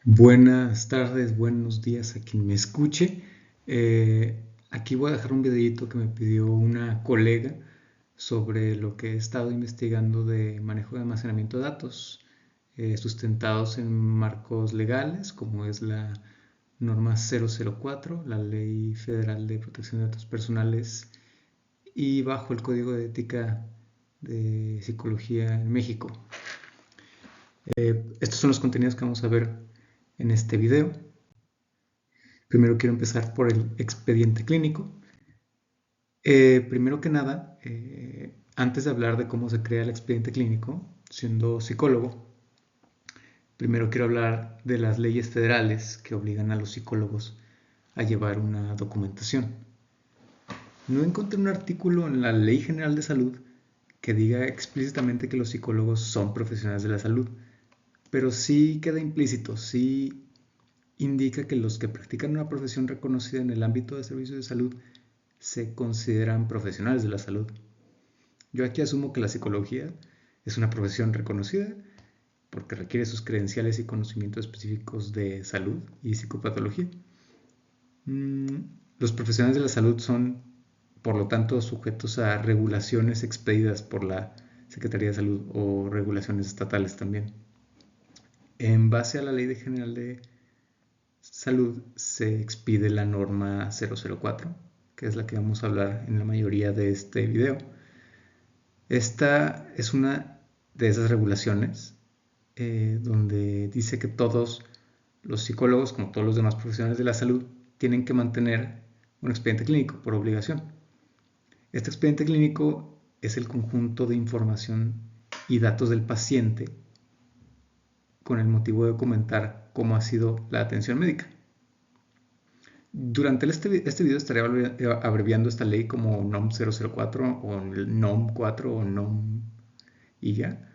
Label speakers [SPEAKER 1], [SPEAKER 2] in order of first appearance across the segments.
[SPEAKER 1] Buenas tardes, buenos días a quien me escuche. Aquí voy a dejar un videito que me pidió una colega sobre lo que he estado investigando de manejo de almacenamiento de datos, sustentados en marcos legales, como es la norma 004, la Ley Federal de Protección de Datos Personales, y bajo el Código de Ética de Psicología en México. Estos son los contenidos que vamos a ver en este video. Primero quiero empezar por el expediente clínico. Primero que nada, antes de hablar de cómo se crea el expediente clínico, siendo psicólogo, primero quiero hablar de las leyes federales que obligan a los psicólogos a llevar una documentación. No encontré un artículo en la Ley General de Salud que diga explícitamente que los psicólogos son profesionales de la salud, pero sí queda implícito, sí indica que los que practican una profesión reconocida en el ámbito de servicios de salud se consideran profesionales de la salud. Yo aquí asumo que la psicología es una profesión reconocida porque requiere sus credenciales y conocimientos específicos de salud y psicopatología. Los profesionales de la salud son, por lo tanto, sujetos a regulaciones expedidas por la Secretaría de Salud o regulaciones estatales también. En base a la Ley General de Salud se expide la norma 004, que es la que vamos a hablar en la mayoría de este video. Esta es una de esas regulaciones donde dice que todos los psicólogos, como todos los demás profesionales de la salud, tienen que mantener un expediente clínico por obligación. Este expediente clínico es el conjunto de información y datos del paciente con el motivo de documentar cómo ha sido la atención médica. Durante este video estaré abreviando esta ley como NOM 004 o NOM 4 o NOM y ya,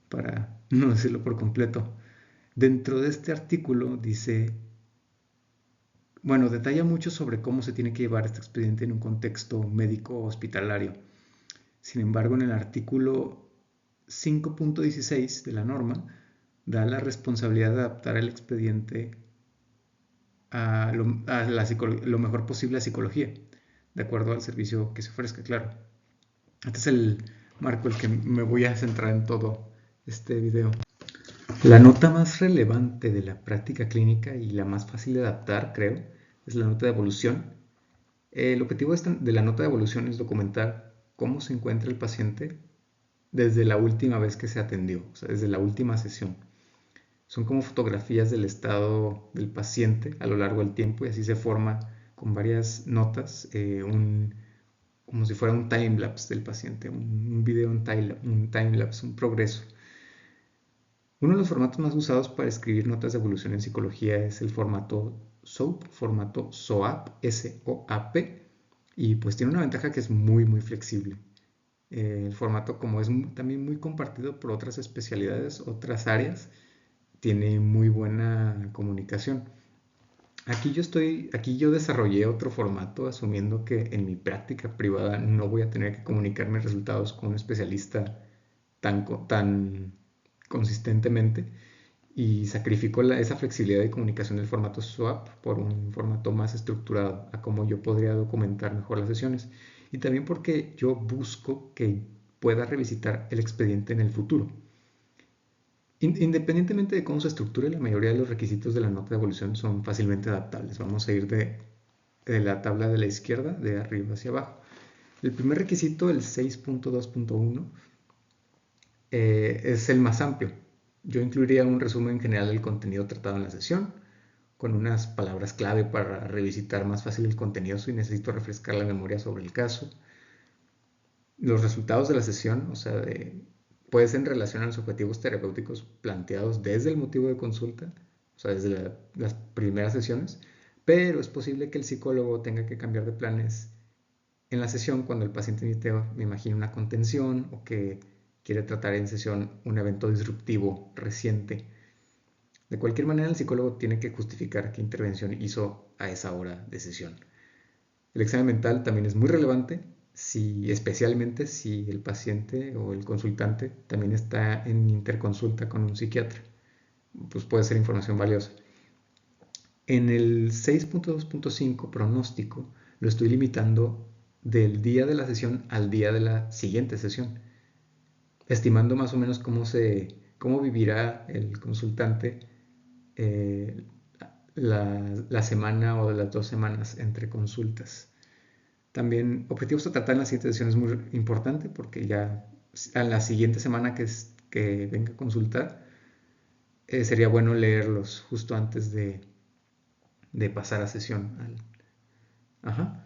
[SPEAKER 1] para no decirlo por completo. Dentro de este artículo dice, bueno, detalla mucho sobre cómo se tiene que llevar este expediente en un contexto médico hospitalario. Sin embargo, en el artículo 5.16 de la norma, da la responsabilidad de adaptar el expediente a lo mejor posible a psicología, de acuerdo al servicio que se ofrezca, claro. Este es el marco en el que me voy a centrar en todo este video. La nota más relevante de la práctica clínica y la más fácil de adaptar, creo, es la nota de evolución. El objetivo de la nota de evolución es documentar cómo se encuentra el paciente desde la última vez que se atendió, o sea, desde la última sesión. Son como fotografías del estado del paciente a lo largo del tiempo y así se forma con varias notas, como si fuera un timelapse del paciente, un video, un timelapse, un progreso. Uno de los formatos más usados para escribir notas de evolución en psicología es el formato SOAP, formato SOAP, S-O-A-P, y pues tiene una ventaja que es muy flexible. El formato, como es también muy compartido por otras especialidades, otras áreas, tiene muy buena comunicación. Aquí yo desarrollé otro formato asumiendo que en mi práctica privada no voy a tener que comunicar mis resultados con un especialista tan consistentemente y sacrifico esa flexibilidad de comunicación del formato SWAP por un formato más estructurado a cómo yo podría documentar mejor las sesiones y también porque yo busco que pueda revisitar el expediente en el futuro. Independientemente de cómo se estructure, la mayoría de los requisitos de la nota de evolución son fácilmente adaptables. Vamos a ir de la tabla de la izquierda, de arriba hacia abajo. El primer requisito, el 6.2.1, es el más amplio. Yo incluiría un resumen general del contenido tratado en la sesión, con unas palabras clave para revisitar más fácil el contenido si necesito refrescar la memoria sobre el caso. Los resultados de la sesión, o sea, puede ser en relación a los objetivos terapéuticos planteados desde el motivo de consulta, o sea, desde las primeras sesiones, pero es posible que el psicólogo tenga que cambiar de planes en la sesión cuando el paciente necesite, me imagino, una contención o que quiere tratar en sesión un evento disruptivo reciente. De cualquier manera, el psicólogo tiene que justificar qué intervención hizo a esa hora de sesión. El examen mental también es muy relevante, especialmente si el paciente o el consultante también está en interconsulta con un psiquiatra. pues puede ser información valiosa. En el 6.2.5 pronóstico lo estoy limitando del día de la sesión al día de la siguiente sesión, estimando más o menos cómo vivirá el consultante eh, la semana o las 2 semanas entre consultas. También objetivos a tratar en la siguiente sesión es muy importante porque ya a la siguiente semana que venga a consultar sería bueno leerlos justo antes de pasar a sesión. Ajá.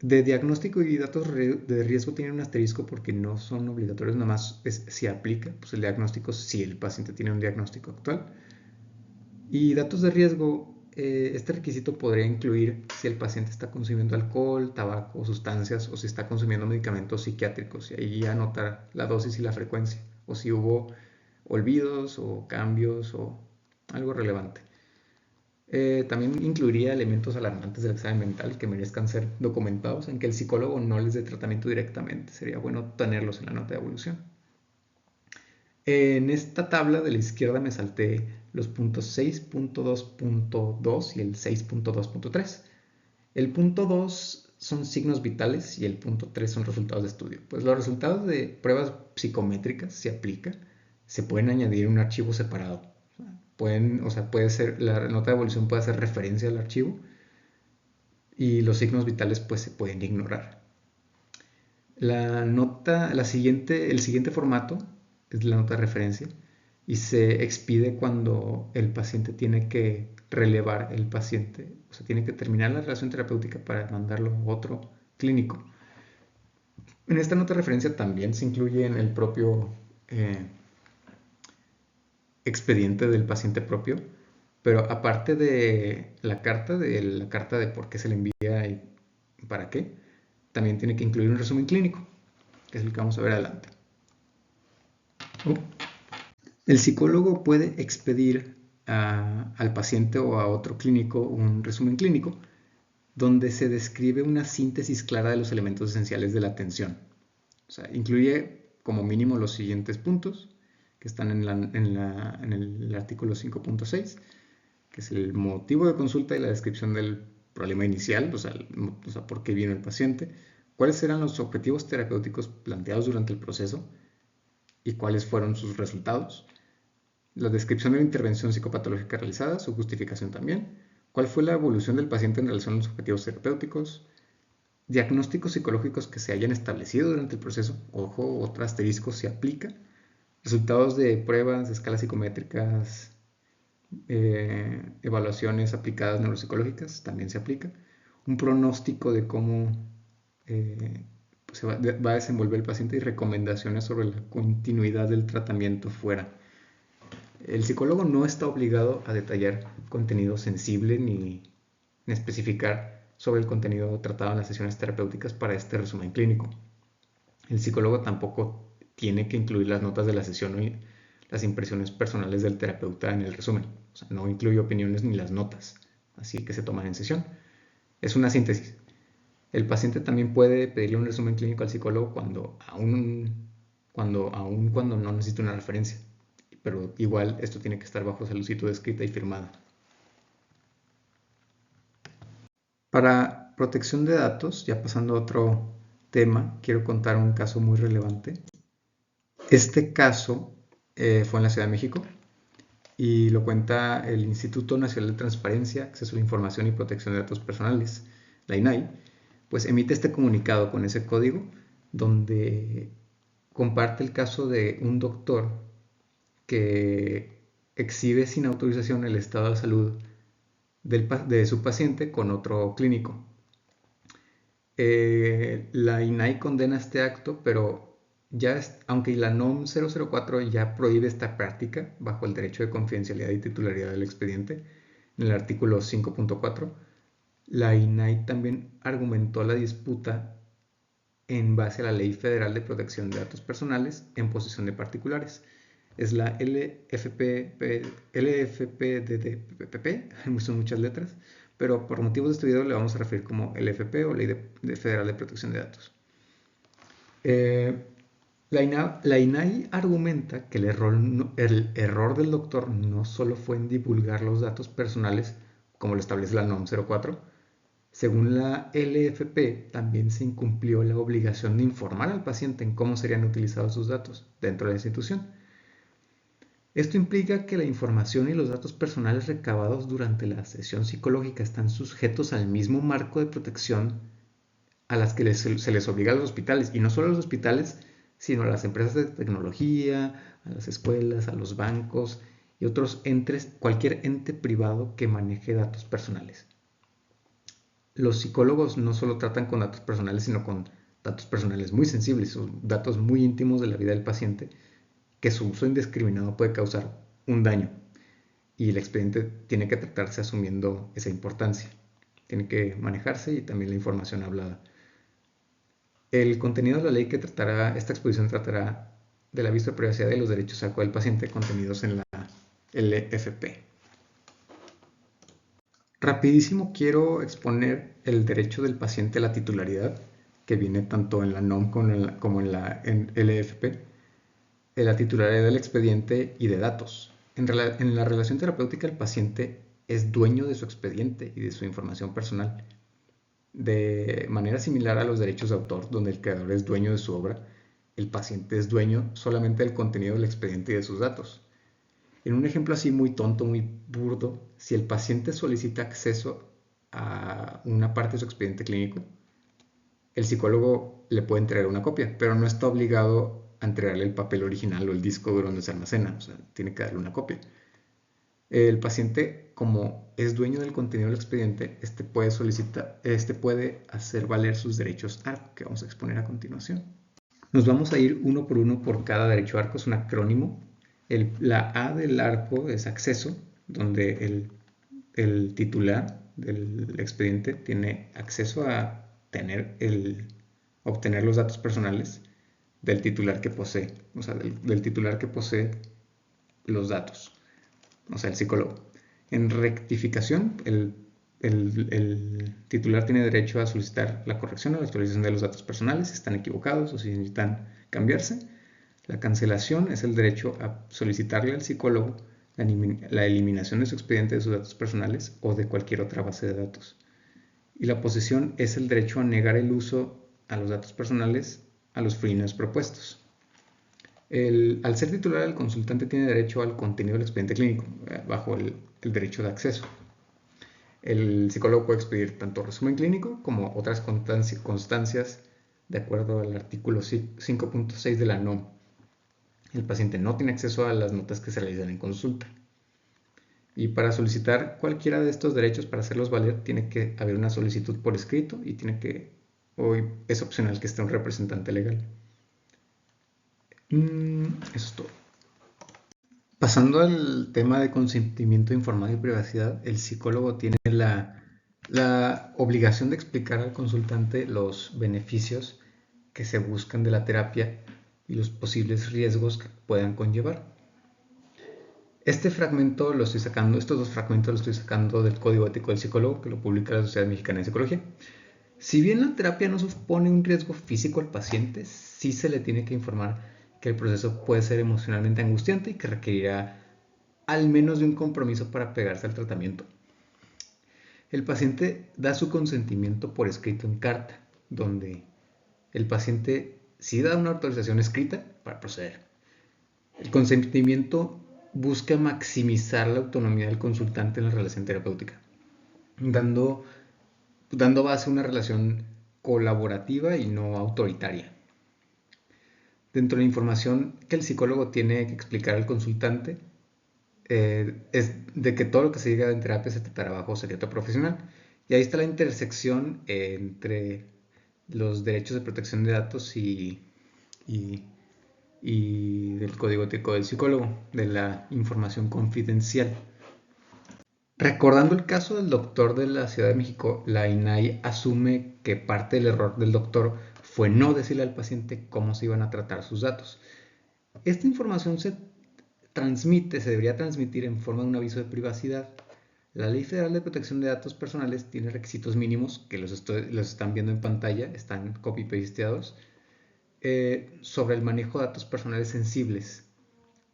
[SPEAKER 1] De diagnóstico y datos de riesgo tienen un asterisco porque no son obligatorios, nada más si aplica, pues el diagnóstico si el paciente tiene un diagnóstico actual. Y datos de riesgo, este requisito podría incluir si el paciente está consumiendo alcohol, tabaco, sustancias o si está consumiendo medicamentos psiquiátricos y ahí anotar la dosis y la frecuencia o si hubo olvidos o cambios o algo relevante. También incluiría elementos alarmantes del examen mental que merezcan ser documentados, aunque el psicólogo no les dé tratamiento directamente. Sería bueno tenerlos en la nota de evolución. En esta tabla de la izquierda me salté los puntos 6.2.2 y el 6.2.3. El punto 2 son signos vitales y el punto 3 son resultados de estudio. Pues los resultados de pruebas psicométricas se aplican, se pueden añadir un archivo separado. Puede ser, la nota de evolución puede hacer referencia al archivo y los signos vitales pues se pueden ignorar. El siguiente formato es la nota de referencia y se expide cuando el paciente tiene que relevar el paciente, o sea, tiene que terminar la relación terapéutica para mandarlo a otro clínico. En esta nota de referencia también se incluye en el propio expediente del paciente propio, pero aparte de la carta de por qué se le envía y para qué, también tiene que incluir un resumen clínico, que es el que vamos a ver adelante. El psicólogo puede expedir al paciente o a otro clínico un resumen clínico donde se describe una síntesis clara de los elementos esenciales de la atención. O sea, incluye como mínimo los siguientes puntos que están en el artículo 5.6, que es el motivo de consulta y la descripción del problema inicial, o sea, por qué vino el paciente, cuáles eran los objetivos terapéuticos planteados durante el proceso y cuáles fueron sus resultados, la descripción de la intervención psicopatológica realizada, su justificación también, cuál fue la evolución del paciente en relación a los objetivos terapéuticos, diagnósticos psicológicos que se hayan establecido durante el proceso, ojo, otro asterisco se aplica, resultados de pruebas, escalas psicométricas, evaluaciones aplicadas neuropsicológicas, también se aplica, un pronóstico de cómo se va a desenvolver el paciente y recomendaciones sobre la continuidad del tratamiento fuera. El psicólogo no está obligado a detallar contenido sensible ni especificar sobre el contenido tratado en las sesiones terapéuticas para este resumen clínico. El psicólogo tampoco tiene que incluir las notas de la sesión o las impresiones personales del terapeuta en el resumen. O sea, no incluye opiniones ni las notas, así que se toman en sesión. Es una síntesis. El paciente también puede pedirle un resumen clínico al psicólogo cuando no necesita una referencia. Pero igual esto tiene que estar bajo solicitud escrita y firmada. Para protección de datos, ya pasando a otro tema, quiero contar un caso muy relevante. Este caso fue en la Ciudad de México y lo cuenta el Instituto Nacional de Transparencia, Acceso a la Información y Protección de Datos Personales, la INAI, pues emite este comunicado con ese código donde comparte el caso de un doctor que exhibe sin autorización el estado de salud de su paciente con otro clínico. La INAI condena este acto, pero aunque la NOM 004 ya prohíbe esta práctica bajo el derecho de confidencialidad y titularidad del expediente, en el artículo 5.4, la INAI también argumentó la disputa en base a la Ley Federal de Protección de Datos Personales en posesión de particulares. Es la LFPDDPP, son muchas letras, pero por motivos de este video le vamos a referir como LFP o Ley Federal de Protección de Datos. La INAI argumenta que el error del doctor no solo fue en divulgar los datos personales, como lo establece la NOM 04. Según la LFP, también se incumplió la obligación de informar al paciente en cómo serían utilizados sus datos dentro de la institución. Esto implica que la información y los datos personales recabados durante la sesión psicológica están sujetos al mismo marco de protección a las que se les obliga a los hospitales, y no solo a los hospitales, sino a las empresas de tecnología, a las escuelas, a los bancos y otros entes, cualquier ente privado que maneje datos personales. Los psicólogos no solo tratan con datos personales, sino con datos personales muy sensibles, o datos muy íntimos de la vida del paciente, que su uso indiscriminado puede causar un daño, y el expediente tiene que tratarse asumiendo esa importancia. Tiene que manejarse y también la información hablada. El contenido de la ley que tratará, esta exposición tratará del aviso de privacidad y los derechos al cual el paciente contenidos en la LFP. Rapidísimo quiero exponer el derecho del paciente a la titularidad, que viene tanto en la NOM como en la LFP, la titularidad del expediente y de datos. En la relación terapéutica, el paciente es dueño de su expediente y de su información personal. De manera similar a los derechos de autor, donde el creador es dueño de su obra, el paciente es dueño solamente del contenido del expediente y de sus datos. En un ejemplo así muy tonto, muy burdo, si el paciente solicita acceso a una parte de su expediente clínico, el psicólogo le puede entregar una copia, pero no está obligado a entregarle el papel original o el disco duro donde se almacena, o sea, tiene que darle una copia. El paciente, como es dueño del contenido del expediente, puede hacer valer sus derechos ARCO, que vamos a exponer a continuación. Nos vamos a ir uno por cada derecho ARCO, es un acrónimo. La A del ARCO es acceso, donde el titular del expediente tiene acceso a obtener los datos personales del titular que posee, o sea, del titular que posee los datos, o sea, el psicólogo. En rectificación, el titular tiene derecho a solicitar la corrección o la actualización de los datos personales si están equivocados o si necesitan cambiarse. La cancelación es el derecho a solicitarle al psicólogo la eliminación de su expediente de sus datos personales o de cualquier otra base de datos. Y la posesión es el derecho a negar el uso a los datos personales a los fines propuestos. Al ser titular, el consultante tiene derecho al contenido del expediente clínico, bajo el derecho de acceso. El psicólogo puede expedir tanto resumen clínico como otras constancias de acuerdo al artículo 5.6 de la NOM. El paciente no tiene acceso a las notas que se realizan en consulta. Y para solicitar cualquiera de estos derechos, para hacerlos valer, tiene que haber una solicitud por escrito y es opcional que esté un representante legal. Eso es todo. Pasando al tema de consentimiento informado y privacidad, el psicólogo tiene la obligación de explicar al consultante los beneficios que se buscan de la terapia y los posibles riesgos que puedan conllevar. Estos dos fragmentos los estoy sacando del Código Ético del Psicólogo, que lo publica la Sociedad Mexicana de Psicología. Si bien la terapia no supone un riesgo físico al paciente, sí se le tiene que informar que el proceso puede ser emocionalmente angustiante y que requerirá al menos de un compromiso para pegarse al tratamiento. El paciente da su consentimiento por escrito en carta, donde el paciente sí da una autorización escrita para proceder. El consentimiento busca maximizar la autonomía del consultante en la relación terapéutica, dando base a una relación colaborativa y no autoritaria. Dentro de la información que el psicólogo tiene que explicar al consultante, es de que todo lo que se diga en terapia se tratará bajo secreto profesional. Y ahí está la intersección entre los derechos de protección de datos y del Código Ético del Psicólogo, de la información confidencial. Recordando el caso del doctor de la Ciudad de México, la INAI asume que parte del error del doctor fue no decirle al paciente cómo se iban a tratar sus datos. Esta información se debería transmitir en forma de un aviso de privacidad. La Ley Federal de Protección de Datos Personales tiene requisitos mínimos que los están viendo en pantalla, están copy-pasteados. sobre el manejo de datos personales sensibles.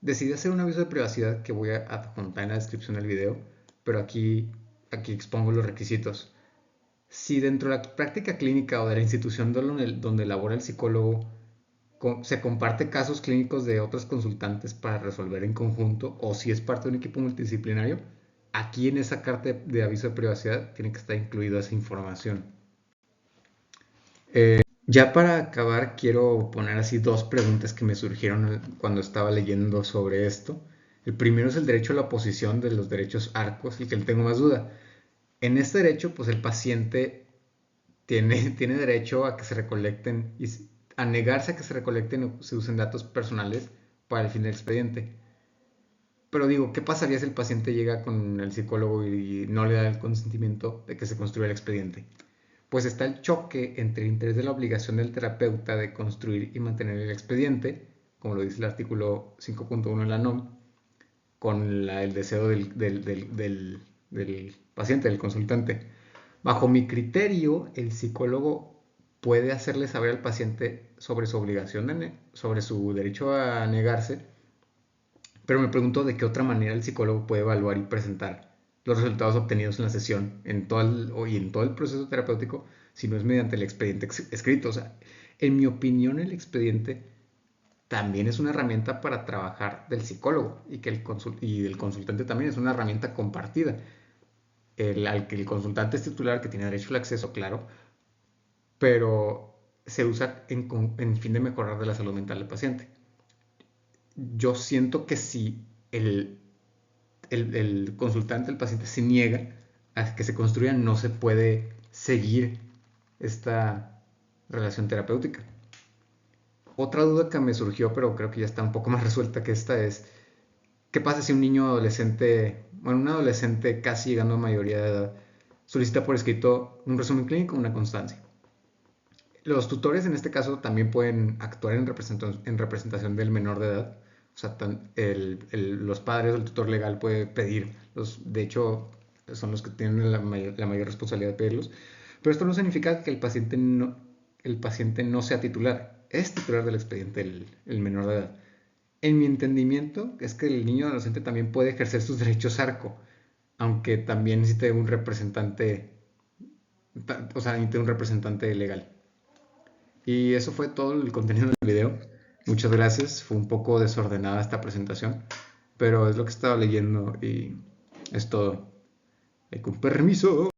[SPEAKER 1] Decidí hacer un aviso de privacidad que voy a adjuntar en la descripción del video, pero aquí expongo los requisitos. Si dentro de la práctica clínica o de la institución donde labora el psicólogo se comparte casos clínicos de otros consultantes para resolver en conjunto, o si es parte de un equipo multidisciplinario, aquí en esa carta de aviso de privacidad tiene que estar incluida esa información. Ya para acabar, quiero poner así dos preguntas que me surgieron cuando estaba leyendo sobre esto. El primero es el derecho a la oposición de los derechos ARCOS, y que tengo más duda. En este derecho, pues el paciente tiene derecho a que se recolecten y a negarse a que se recolecten o se usen datos personales para el fin del expediente. Pero digo, ¿qué pasaría si el paciente llega con el psicólogo y no le da el consentimiento de que se construya el expediente? Pues está el choque entre el interés de la obligación del terapeuta de construir y mantener el expediente, como lo dice el artículo 5.1 en la NOM, con el deseo del paciente, del consultante. Bajo mi criterio, el psicólogo puede hacerle saber al paciente sobre su obligación, sobre su derecho a negarse, pero me pregunto de qué otra manera el psicólogo puede evaluar y presentar los resultados obtenidos en la sesión en todo el proceso terapéutico si no es mediante el expediente escrito. O sea, en mi opinión, el expediente también es una herramienta para trabajar del psicólogo y que del consultante también es una herramienta compartida. Al que el consultante es titular, que tiene derecho al acceso, claro, pero se usa en fin de mejorar de la salud mental del paciente. Yo siento que si el consultante, el paciente, se niega a que se construya, no se puede seguir esta relación terapéutica. Otra duda que me surgió, pero creo que ya está un poco más resuelta que esta, es ¿qué pasa si un niño adolescente, bueno, un adolescente casi llegando a mayoría de edad, solicita por escrito un resumen clínico o una constancia? Los tutores en este caso también pueden actuar en representación del menor de edad. O sea, los padres o el tutor legal puede pedir, de hecho son los que tienen la mayor responsabilidad de pedirlos, pero esto no significa que el paciente no sea titular, es titular del expediente el menor de edad. En mi entendimiento es que el niño adolescente también puede ejercer sus derechos ARCO, aunque también necesite un representante, o sea, necesite un representante legal. Y eso fue todo el contenido del video. Muchas gracias. Fue un poco desordenada esta presentación, pero es lo que estaba leyendo y es todo. Con permiso.